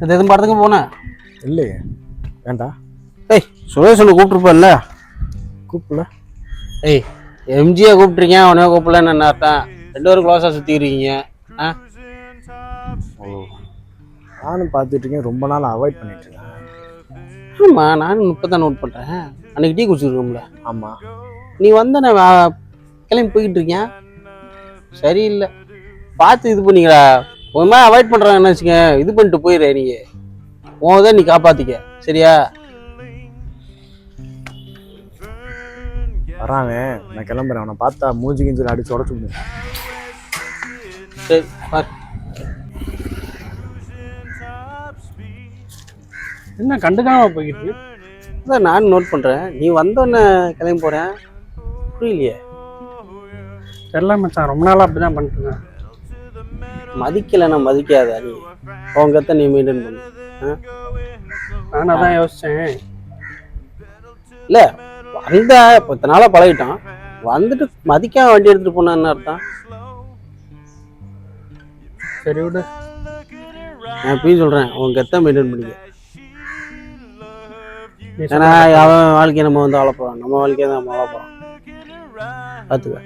இது எதுவும் படத்துக்கு போனேன் இல்லையே. ஏன்டா? ஏய் சுரேஷனை கூப்பிட்டுருப்பல்ல. கூப்பிடல. ஏய் எம்ஜியை கூப்பிட்டுருக்கேன், அவனே கூப்பிடலன்னு என்ன அர்த்தம்? 2 பேரும் க்ளோஸாக சுற்றிக்கிறீங்க. ஆ ஓ, நானும் பார்த்துட்டு இருக்கேன், ரொம்ப நாள் அவாய்ட் பண்ணிட்டு இருக்கேன். ஆமாம், நானும் இப்போ தான் நோட் பண்ணுறேன். அன்றைக்கி டீ குடிச்சிருக்கோம்ல. ஆமாம். நீ வந்து நான் கிளம்பி போய்கிட்டு இருக்கேன், சரியில்லை பார்த்து இது பண்ணிக்கிறா. ஒரு மாதிரி அவாய்ட் பண்ணுறாங்கன்னு வச்சுக்க, இது பண்ணிட்டு போயிடுற. நீ உன் நீ காப்பாற்றிக்க, சரியா? வரானே, நான் கிளம்புறேன். அவனை பார்த்தா மூஞ்சி கிஞ்சில் அடிச்சு உடச்சு முடியும். சரி பார். என்ன கண்டுக்காம போய்கிட்டு அதான் நானும் நோட் பண்ணுறேன். நீ வந்தோன்னே கிளம்பி போகிறேன், புரியலையே. தெரியல மச்சான், ரொம்ப நாளாக அப்படி தான் பண்ணிட்டுருக்கேன். மதிக்கலைன்னா மதிக்காத. நீ உங்கத்த நீ மெயின்டைன் பண்ணு. நான் அதான் யோசித்தேன். இல்லை வந்த இப்போ இத்தனை நாளாக பழகிட்டான், வந்துட்டு மதிக்காம வண்டி எடுத்துகிட்டு போனான்னு அர்த்தம். சரி விடு, நான் எப்பயும் சொல்கிறேன், உன் கெத்த மெயின்டைன் பண்ணிக்க. ஏன்னா அவன் வாழ்க்கையை நம்ம வந்து வாழ போகிறோம், நம்ம வாழ்க்கையை தான் நம்ம வாழ போகிறோம். பார்த்துக்க.